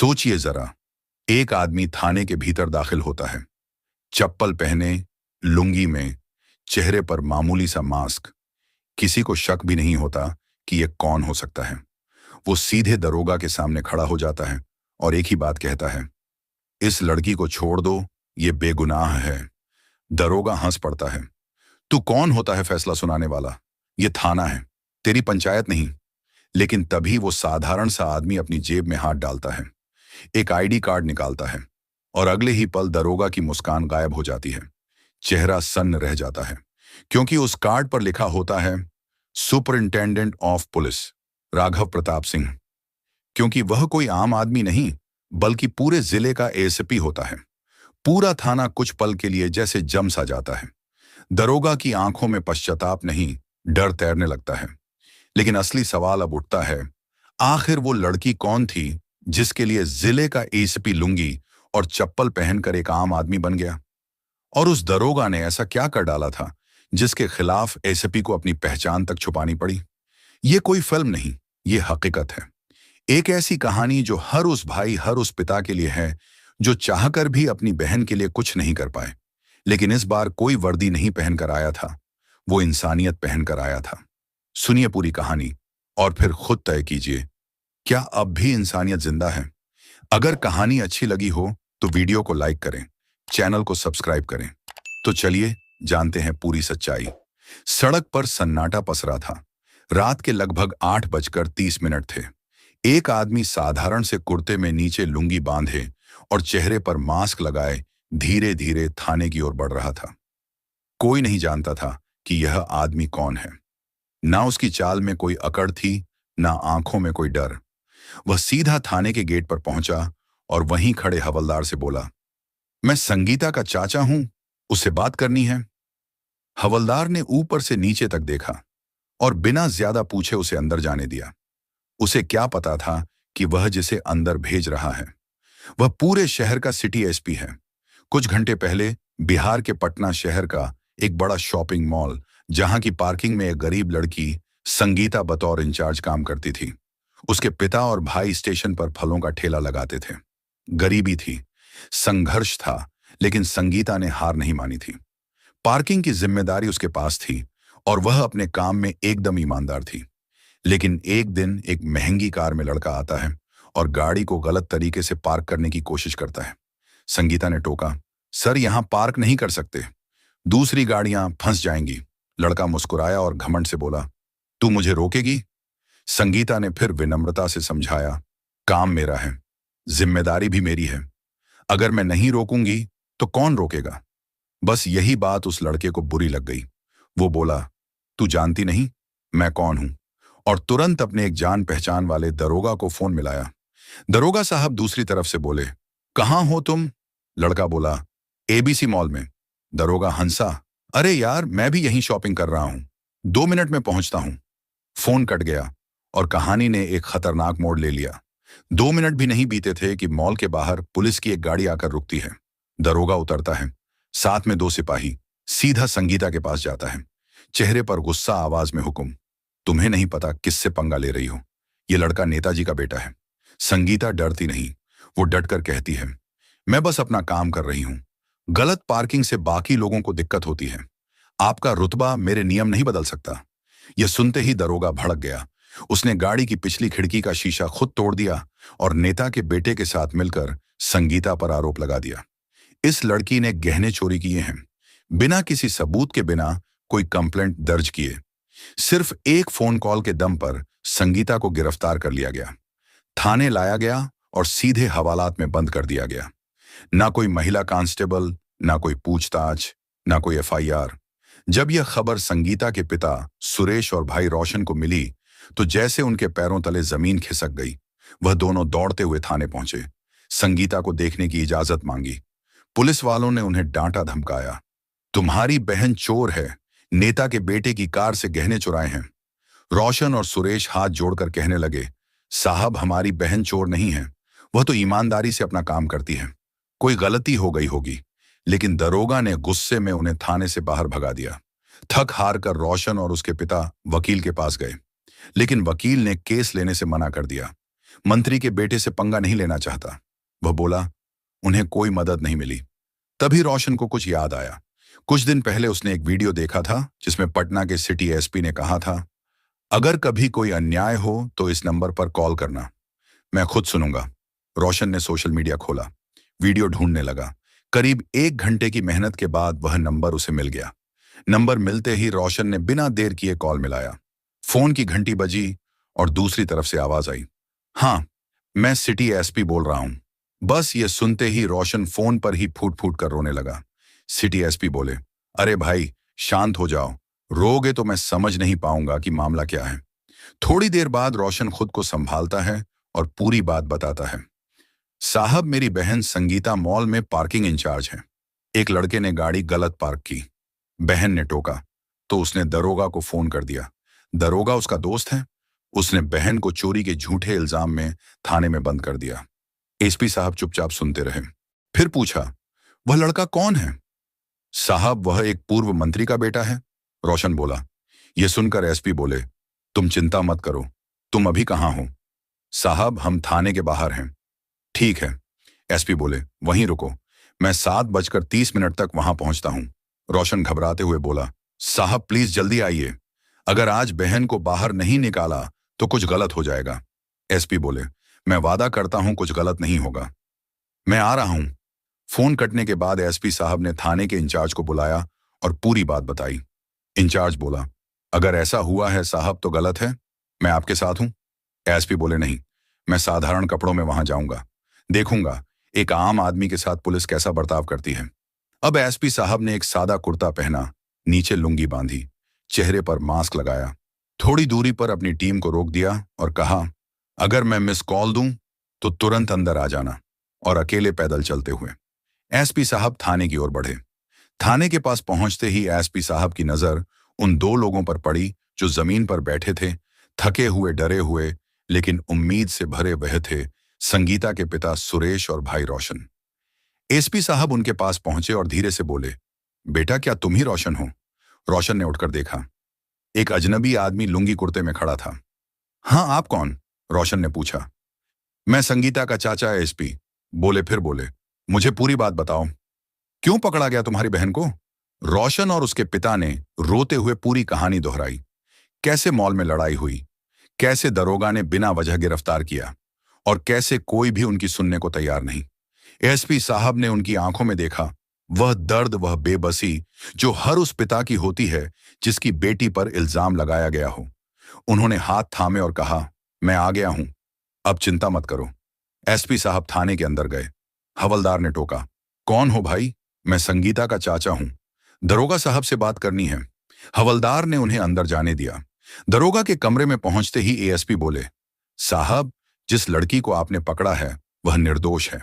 सोचिए जरा, एक आदमी थाने के भीतर दाखिल होता है, चप्पल पहने, लुंगी में, चेहरे पर मामूली सा मास्क। किसी को शक भी नहीं होता कि यह कौन हो सकता है। वो सीधे दरोगा के सामने खड़ा हो जाता है और एक ही बात कहता है, इस लड़की को छोड़ दो, ये बेगुनाह है। दरोगा हंस पड़ता है। तू कौन होता है फैसला सुनाने वाला? ये थाना है, तेरी पंचायत नहीं। लेकिन तभी वो साधारण सा आदमी अपनी जेब में हाथ डालता है, एक आईडी कार्ड निकालता है और अगले ही पल दरोगा की मुस्कान गायब हो जाती है। चेहरा सन्न रह जाता है, क्योंकि उस कार्ड पर लिखा होता है, superintendent of police Raghav Pratap Singh. क्योंकि वह कोई आम आदमी नहीं, बल्कि पूरे जिले का एएसपी होता है। पूरा थाना कुछ पल के लिए जैसे जम सा जाता है। दरोगा की आंखों में पश्चाताप नहीं, डर तैरने लगता है। लेकिन असली सवाल अब उठता है, आखिर वो लड़की कौन थी जिसके लिए जिले का एएसपी लुंगी और चप्पल पहनकर एक आम आदमी बन गया? और उस दरोगा ने ऐसा क्या कर डाला था जिसके खिलाफ एएसपी को अपनी पहचान तक छुपानी पड़ी? ये कोई फिल्म नहीं, ये हकीकत है। एक ऐसी कहानी जो हर उस भाई, हर उस पिता के लिए है जो चाहकर भी अपनी बहन के लिए कुछ नहीं कर पाए। लेकिन इस बार कोई वर्दी नहीं पहनकर आया था, वो इंसानियत पहनकर आया था। सुनिए पूरी कहानी और फिर खुद तय कीजिए, क्या अब भी इंसानियत जिंदा है? अगर कहानी अच्छी लगी हो तो वीडियो को लाइक करें, चैनल को सब्सक्राइब करें। तो चलिए जानते हैं पूरी सच्चाई। सड़क पर सन्नाटा पसरा था। रात के लगभग 8:30 थे। एक आदमी साधारण से कुर्ते में नीचे लुंगी बांधे और चेहरे पर मास्क लगाए धीरे धीरे थाने की ओर बढ़ रहा था। कोई नहीं जानता था कि यह आदमी कौन है। ना उसकी चाल में कोई अकड़ थी, ना आंखों में कोई डर। वह सीधा थाने के गेट पर पहुंचा और वहीं खड़े हवलदार से बोला, मैं संगीता का चाचा हूं, उससे बात करनी है। हवलदार ने ऊपर से नीचे तक देखा और बिना ज्यादा पूछे उसे अंदर जाने दिया। उसे क्या पता था कि वह जिसे अंदर भेज रहा है वह पूरे शहर का सिटी एसपी है। कुछ घंटे पहले बिहार के पटना शहर का एक बड़ा शॉपिंग मॉल, जहां की पार्किंग में एक गरीब लड़की संगीता बतौर इंचार्ज काम करती थी। उसके पिता और भाई स्टेशन पर फलों का ठेला लगाते थे। गरीबी थी, संघर्ष था, लेकिन संगीता ने हार नहीं मानी थी। पार्किंग की जिम्मेदारी उसके पास थी और वह अपने काम में एकदम ईमानदार थी। लेकिन एक दिन एक महंगी कार में लड़का आता है और गाड़ी को गलत तरीके से पार्क करने की कोशिश करता है। संगीता ने टोका, सर यहां पार्क नहीं कर सकते, दूसरी गाड़ियां फंस जाएंगी। लड़का मुस्कुराया और घमंड से बोला, तू मुझे रोकेगी? संगीता ने फिर विनम्रता से समझाया, काम मेरा है, जिम्मेदारी भी मेरी है। अगर मैं नहीं रोकूंगी तो कौन रोकेगा? बस यही बात उस लड़के को बुरी लग गई। वो बोला, तू जानती नहीं मैं कौन हूं? और तुरंत अपने एक जान पहचान वाले दरोगा को फोन मिलाया। दरोगा साहब दूसरी तरफ से बोले, कहां हो तुम? लड़का बोला, एबीसी मॉल में। दरोगा हंसा, अरे यार मैं भी यहीं शॉपिंग कर रहा हूं, 2 मिनट में पहुंचता हूं। फोन कट गया और कहानी ने एक खतरनाक मोड़ ले लिया। 2 मिनट भी नहीं बीते थे कि मॉल के बाहर पुलिस की एक गाड़ी आकर रुकती है। दरोगा उतरता है, साथ में 2 सिपाही। सीधा संगीता के पास जाता है, चेहरे पर गुस्सा, आवाज में हुक्म, तुम्हें नहीं पता किससे पंगा ले रही हो, ये लड़का नेताजी का बेटा है। संगीता डरती नहीं, वो डटकर कहती है, मैं बस अपना काम कर रही हूं, गलत पार्किंग से बाकी लोगों को दिक्कत होती है, आपका रुतबा मेरे नियम नहीं बदल सकता। यह सुनते ही दरोगा भड़क गया। उसने गाड़ी की पिछली खिड़की का शीशा खुद तोड़ दिया और नेता के बेटे के साथ मिलकर संगीता पर आरोप लगा दिया। इस लड़की ने गहने चोरी किए हैं, बिना किसी सबूत के, बिना कोई कंप्लेंट दर्ज किए। सिर्फ एक फोन कॉल के दम पर संगीता को गिरफ्तार कर लिया गया, थाने लाया गया और सीधे हवालात में बंद कर दिया गया। ना कोई महिला कांस्टेबल, ना कोई पूछताछ, ना कोई एफआईआर। जब यह खबर संगीता के पिता सुरेश और भाई रोशन को मिली तो जैसे उनके पैरों तले जमीन खिसक गई। वह दोनों दौड़ते हुए थाने पहुंचे, संगीता को देखने की इजाजत मांगी। पुलिस वालों ने उन्हें डांटा धमकाया, तुम्हारी बहन चोर है, नेता के बेटे की कार से गहने चुराए हैं। रोशन और सुरेश हाथ जोड़कर कहने लगे, साहब हमारी बहन चोर नहीं है, वह तो ईमानदारी से अपना काम करती है, कोई गलती हो गई होगी। लेकिन दरोगा ने गुस्से में उन्हें थाने से बाहर भगा दिया। थक हार कर रोशन और उसके पिता वकील के पास गए, लेकिन वकील ने केस लेने से मना कर दिया। मंत्री के बेटे से पंगा नहीं लेना चाहता। वह बोला, उन्हें कोई मदद नहीं मिली। तभी रोशन को कुछ याद आया। कुछ दिन पहले उसने एक वीडियो देखा था जिसमें पटना के सिटी एसपी ने कहा था, अगर कभी कोई अन्याय हो तो इस नंबर पर कॉल करना, मैं खुद सुनूंगा। रोशन ने सोशल मीडिया खोला, वीडियो ढूंढने लगा। करीब 1 घंटे की मेहनत के बाद वह नंबर उसे मिल गया। नंबर मिलते ही रोशन ने बिना देर किए कॉल मिलाया। फोन की घंटी बजी और दूसरी तरफ से आवाज आई, हाँ, मैं सिटी एसपी बोल रहा हूं। बस ये सुनते ही रोशन फोन पर ही फूट फूट कर रोने लगा। सिटी एसपी बोले, अरे भाई शांत हो जाओ, रोगे तो मैं समझ नहीं पाऊंगा कि मामला क्या है। थोड़ी देर बाद रोशन खुद को संभालता है और पूरी बात बताता है। साहब, मेरी बहन संगीता मॉल में पार्किंग इंचार्ज है। एक लड़के ने गाड़ी गलत पार्क की। बहन ने टोका तो उसने दरोगा को फोन कर दिया। दरोगा उसका दोस्त है। उसने बहन को चोरी के झूठे इल्जाम में थाने में बंद कर दिया। एसपी साहब चुपचाप सुनते रहे। फिर पूछा, वह लड़का कौन है? साहब, वह एक पूर्व मंत्री का बेटा है। रोशन बोला। यह सुनकर एसपी बोले, तुम चिंता मत करो, तुम अभी कहाँ हो? साहब, हम थाने के बाहर हैं। ठीक है। एसपी बोले, वहीं रुको, मैं 7:30 तक वहां पहुंचता हूं। रोशन घबराते हुए बोला, साहब प्लीज जल्दी आइए, अगर आज बहन को बाहर नहीं निकाला तो कुछ गलत हो जाएगा। एसपी बोले, मैं वादा करता हूं कुछ गलत नहीं होगा, मैं आ रहा हूं। फोन कटने के बाद एसपी साहब ने थाने के इंचार्ज को बुलाया और पूरी बात बताई। इंचार्ज बोला, अगर ऐसा हुआ है साहब तो गलत है, मैं आपके साथ हूं। एसपी बोले, नहीं, मैं साधारण कपड़ों में वहां जाऊंगा, देखूंगा एक आम आदमी के साथ पुलिस कैसा बर्ताव करती है। अब एसपी साहब ने एक सादा कुर्ता पहना, नीचे लुंगी बांधी, चेहरे पर मास्क लगाया, थोड़ी दूरी पर अपनी टीम को रोक दिया और कहा, अगर मैं मिस कॉल दूं तो तुरंत अंदर आ जाना, और अकेले पैदल चलते हुए एसपी साहब थाने की ओर बढ़े। थाने के पास पहुंचते ही एसपी साहब की नजर उन दो लोगों पर पड़ी जो जमीन पर बैठे थे, थके हुए, डरे हुए, लेकिन उम्मीद से भरे वह थे संगीता के पिता सुरेश और भाई रोशन। एसपी साहब उनके पास पहुंचे और धीरे से बोले, बेटा क्या तुम ही रोशन हो? रोशन ने उठकर देखा। एक अजनबी आदमी लुंगी कुर्ते में खड़ा था। हाँ, आप कौन? रोशन ने पूछा। मैं संगीता का चाचा एसपी। बोले, फिर बोले, मुझे पूरी बात बताओ, क्यों पकड़ा गया तुम्हारी बहन को? रोशन और उसके पिता ने रोते हुए पूरी कहानी दोहराई। कैसे मॉल में लड़ाई हुई, कैसे दरोगा ने बिना वजह गिरफ्तार किया, और कैसे कोई भी उनकी सुनने को तैयार नहीं। एसपी साहब ने उनकी आंखों में देखा वह दर्द, वह बेबसी जो हर उस पिता की होती है जिसकी बेटी पर इल्जाम लगाया गया हो। उन्होंने हाथ थामे और कहा, मैं आ गया हूं, अब चिंता मत करो। एसपी साहब थाने के अंदर गए। हवलदार ने टोका, कौन हो भाई? मैं संगीता का चाचा हूं, दरोगा साहब से बात करनी है। हवलदार ने उन्हें अंदर जाने दिया। दरोगा के कमरे में पहुंचते ही एएसपी बोले, साहब, जिस लड़की को आपने पकड़ा है वह निर्दोष है।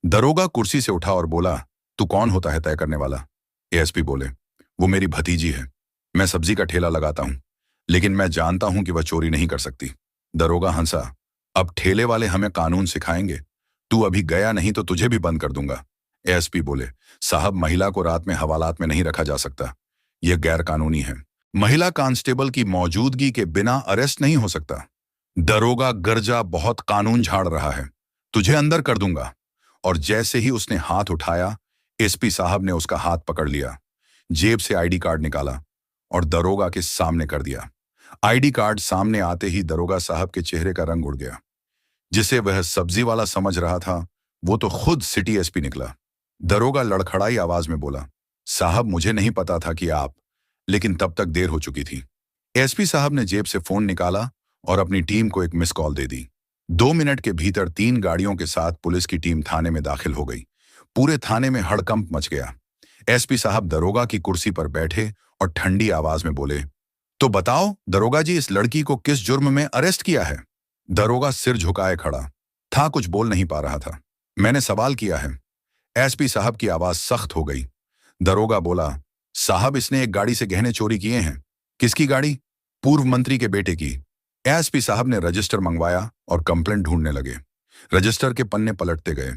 दरोगा कुर्सी से उठा और बोला, तू कौन होता है तय करने वाला? एएसपी बोले, वो मेरी भतीजी है, मैं सब्जी का ठेला लगाता हूं, लेकिन मैं जानता हूं कि वह चोरी नहीं कर सकती। दरोगा हंसा, अब ठेले वाले हमें कानून सिखाएंगे, तू अभी गया नहीं तो तुझे भी बंद कर दूंगा। एएसपी बोले, साहब, महिला को रात में हवालात में नहीं रखा जा सकता, यह गैर कानूनी है। महिला कांस्टेबल की मौजूदगी के बिना अरेस्ट नहीं हो सकता। दरोगा गरजा बहुत कानून झाड़ रहा है, तुझे अंदर कर दूंगा। और जैसे ही उसने हाथ उठाया, एसपी साहब ने उसका हाथ पकड़ लिया, जेब से आईडी कार्ड निकाला और दरोगा के सामने कर दिया। आईडी कार्ड सामने आते ही दरोगा साहब के चेहरे का रंग उड़ गया। जिसे वह सब्जी वाला समझ रहा था वो तो खुद सिटी एसपी निकला। दरोगा लड़खड़ाई आवाज में बोला, साहब, मुझे नहीं पता था कि आप, लेकिन तब तक देर हो चुकी थी। एसपी साहब ने जेब से फोन निकाला और अपनी टीम को एक मिस कॉल दे दी। 2 मिनट के भीतर 3 गाड़ियों के साथ पुलिस की टीम थाने में दाखिल हो गई। पूरे थाने में हड़कंप मच गया। एसपी साहब दरोगा की कुर्सी पर बैठे और ठंडी आवाज में बोले, तो बताओ दरोगा जी, इस लड़की को किस जुर्म में अरेस्ट किया है? दरोगा सिर झुकाए खड़ा था, कुछ बोल नहीं पा रहा था। मैंने सवाल किया है। एसपी साहब की आवाज सख्त हो गई। दरोगा बोला, साहब, इसने एक गाड़ी से गहने चोरी किए हैं। किसकी गाड़ी? पूर्व मंत्री के बेटे की। एसपी साहब ने रजिस्टर मंगवाया और कंप्लेंट ढूंढने लगे। रजिस्टर के पन्ने पलटते गए,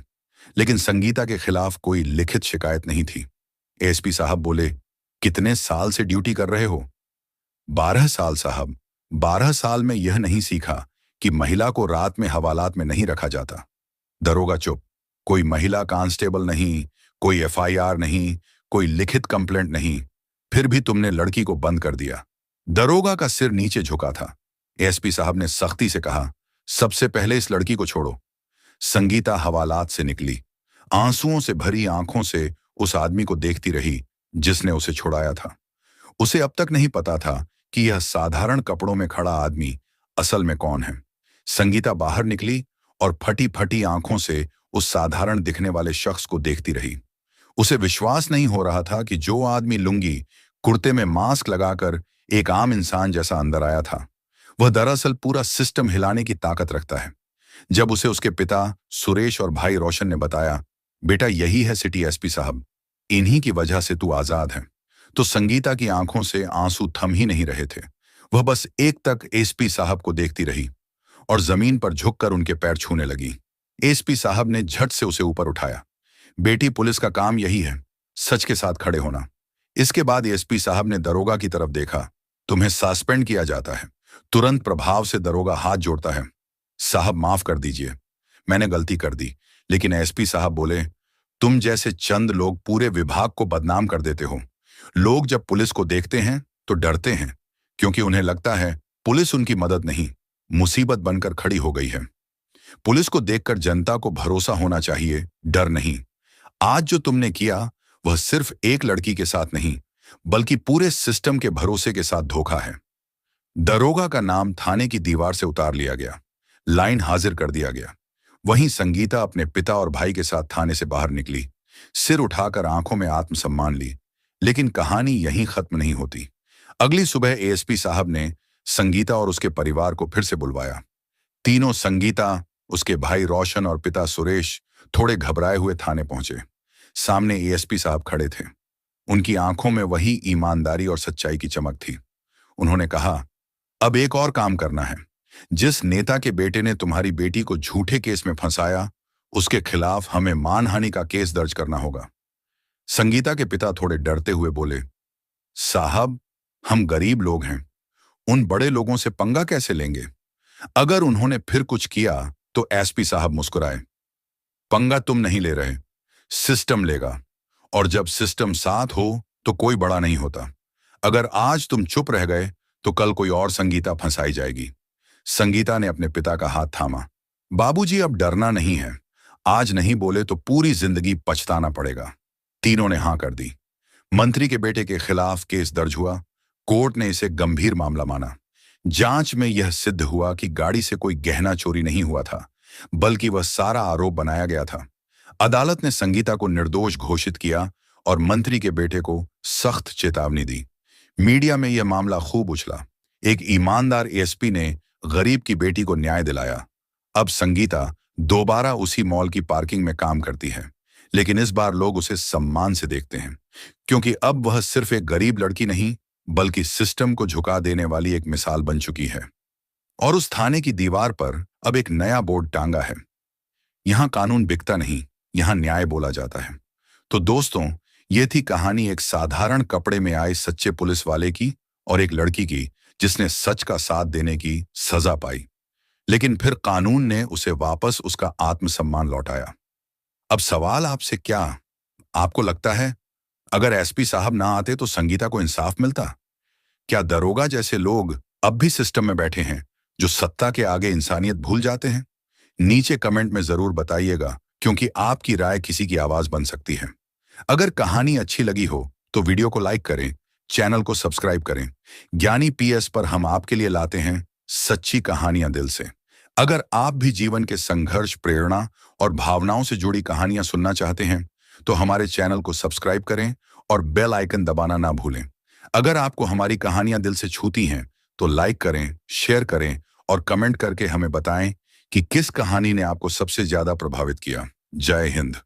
लेकिन संगीता के खिलाफ कोई लिखित शिकायत नहीं थी। एसपी साहब बोले, कितने साल से ड्यूटी कर रहे हो? 12 साल साहब। 12 साल में यह नहीं सीखा कि महिला को रात में हवालात में नहीं रखा जाता। दरोगा चुप। कोई महिला कांस्टेबल नहीं, कोई एफआईआर नहीं, कोई लिखित कंप्लेंट नहीं। फिर भी तुमने लड़की को बंद कर दिया। दरोगा का सिर नीचे झुका था। एसपी साहब ने सख्ती से कहा, सबसे पहले इस लड़की को छोड़ो। संगीता हवालात से निकली, आंसुओं से भरी आंखों से उस आदमी को देखती रही जिसने उसे छुड़ाया था। उसे अब तक नहीं पता था कि यह साधारण कपड़ों में खड़ा आदमी असल में कौन है। संगीता बाहर निकली और फटी फटी आंखों से उस साधारण दिखने वाले शख्स को देखती रही। उसे विश्वास नहीं हो रहा था कि जो आदमी लुंगी कुर्ते में मास्क लगाकर एक आम इंसान जैसा अंदर आया था, वह दरअसल पूरा सिस्टम हिलाने की ताकत रखता है। जब उसे उसके पिता सुरेश और भाई रोशन ने बताया, बेटा यही है सिटी एसपी साहब, इन्हीं की वजह से तू आजाद है, तो संगीता की आंखों से आंसू थम ही नहीं रहे थे। वह बस एक तक एसपी साहब को देखती रही और जमीन पर झुककर उनके पैर छूने लगी। एसपी साहब ने झट से उसे ऊपर उठाया। बेटी, पुलिस का काम यही है, सच के साथ खड़े होना। इसके बाद एसपी साहब ने दरोगा की तरफ देखा। तुम्हें सस्पेंड किया जाता है। तुरंत प्रभाव से दरोगा हाथ जोड़ता है। साहब माफ कर दीजिए, मैंने गलती कर दी। लेकिन एसपी साहब बोले, तुम जैसे चंद लोग पूरे विभाग को बदनाम कर देते हो। लोग जब पुलिस को देखते हैं तो डरते हैं, क्योंकि उन्हें लगता है पुलिस उनकी मदद नहीं, मुसीबत बनकर खड़ी हो गई है। पुलिस को देखकर जनता को भरोसा होना चाहिए, डर नहीं। आज जो तुमने किया वह सिर्फ एक लड़की के साथ नहीं, बल्कि पूरे सिस्टम के भरोसे के साथ धोखा है। दरोगा का नाम थाने की दीवार से उतार लिया गया, लाइन हाजिर कर दिया गया। वहीं संगीता अपने पिता और भाई के साथ थाने से बाहर निकली, सिर उठाकर आंखों में आत्मसम्मान ली। लेकिन कहानी यहीं खत्म नहीं होती। अगली सुबह एएसपी साहब ने संगीता और उसके परिवार को फिर से बुलवाया। तीनों, संगीता, उसके भाई रोशन और पिता सुरेश, थोड़े घबराए हुए थाने पहुंचे। सामने एएसपी साहब खड़े थे। उनकी आंखों में वही ईमानदारी और सच्चाई की चमक थी। उन्होंने कहा, अब एक और काम करना है। जिस नेता के बेटे ने तुम्हारी बेटी को झूठे केस में फंसाया, उसके खिलाफ हमें मानहानि का केस दर्ज करना होगा। संगीता के पिता थोड़े डरते हुए बोले, साहब, हम गरीब लोग हैं, उन बड़े लोगों से पंगा कैसे लेंगे? अगर उन्होंने फिर कुछ किया तो एसपी साहब मुस्कुराए, पंगा तुम नहीं ले रहे, सिस्टम लेगा। और जब सिस्टम साथ हो तो कोई बड़ा नहीं होता। अगर आज तुम चुप रह गए तो कल कोई और संगीता फंसाई जाएगी। संगीता ने अपने पिता का हाथ थामा। बाबूजी, अब डरना नहीं है। आज नहीं बोले तो पूरी जिंदगी पछताना पड़ेगा। तीनों ने हां कर दी। मंत्री के बेटे के खिलाफ केस दर्ज हुआ। कोर्ट ने इसे गंभीर मामला माना। जांच में यह सिद्ध हुआ कि गाड़ी से कोई गहना चोरी नहीं हुआ था, बल्कि वह सारा आरोप बनाया गया था। अदालत ने संगीता को निर्दोष घोषित किया और मंत्री के बेटे को सख्त चेतावनी दी। मीडिया में यह मामला खूब उछला। एक ईमानदार एएसपी ने गरीब की बेटी को न्याय दिलाया। अब संगीता दोबारा उसी मॉल की पार्किंग में काम करती है, लेकिन इस बार लोग उसे सम्मान से देखते हैं, क्योंकि अब वह सिर्फ एक गरीब लड़की नहीं, बल्कि सिस्टम को झुका देने वाली एक मिसाल बन चुकी है। और उस थाने की दीवार पर अब एक नया बोर्ड टांगा है, यहां कानून बिकता नहीं, यहां न्याय बोला जाता है। तो दोस्तों, ये थी कहानी एक साधारण कपड़े में आए सच्चे पुलिस वाले की और एक लड़की की जिसने सच का साथ देने की सजा पाई, लेकिन फिर कानून ने उसे वापस उसका आत्मसम्मान लौटाया। अब सवाल आपसे, क्या आपको लगता है अगर एसपी साहब ना आते तो संगीता को इंसाफ मिलता? क्या दरोगा जैसे लोग अब भी सिस्टम में बैठे हैं जो सत्ता के आगे इंसानियत भूल जाते हैं? नीचे कमेंट में जरूर बताइएगा, क्योंकि आपकी राय किसी की आवाज बन सकती है। अगर कहानी अच्छी लगी हो तो वीडियो को लाइक करें, चैनल को सब्सक्राइब करें। ज्ञानी पीएस पर हम आपके लिए लाते हैं सच्ची कहानियां दिल से। अगर आप भी जीवन के संघर्ष, प्रेरणा और भावनाओं से जुड़ी कहानियां सुनना चाहते हैं तो हमारे चैनल को सब्सक्राइब करें और बेल आइकन दबाना ना भूलें। अगर आपको हमारी कहानियां दिल से छूती हैं तो लाइक करें, शेयर करें और कमेंट करके हमें बताएं कि किस कहानी ने आपको सबसे ज्यादा प्रभावित किया। जय हिंद।